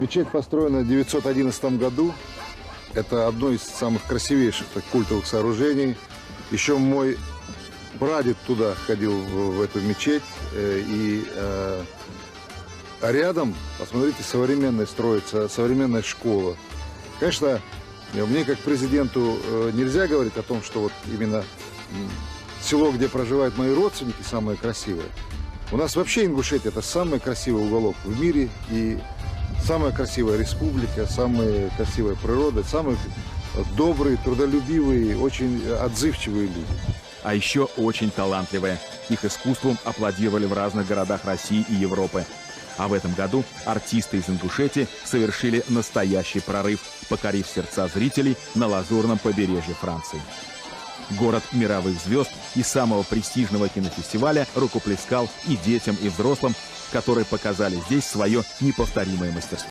Мечеть построена в 911 году. Это одно из самых красивейших культовых сооружений. Еще мой прадед туда ходил, в эту мечеть. А рядом, посмотрите, современная строится, современная школа. Конечно, мне как президенту нельзя говорить о том, что вот именно село, где проживают мои родственники, самое красивое. У нас вообще Ингушетия – это самый красивый уголок в мире и самая красивая республика, самая красивая природа, самые добрые, трудолюбивые, очень отзывчивые люди. А еще очень талантливые. Их искусством аплодировали в разных городах России и Европы. А в этом году артисты из Ингушетии совершили настоящий прорыв, покорив сердца зрителей на лазурном побережье Франции. Город мировых звезд и самого престижного кинофестиваля рукоплескал и детям, и взрослым, которые показали здесь свое неповторимое мастерство.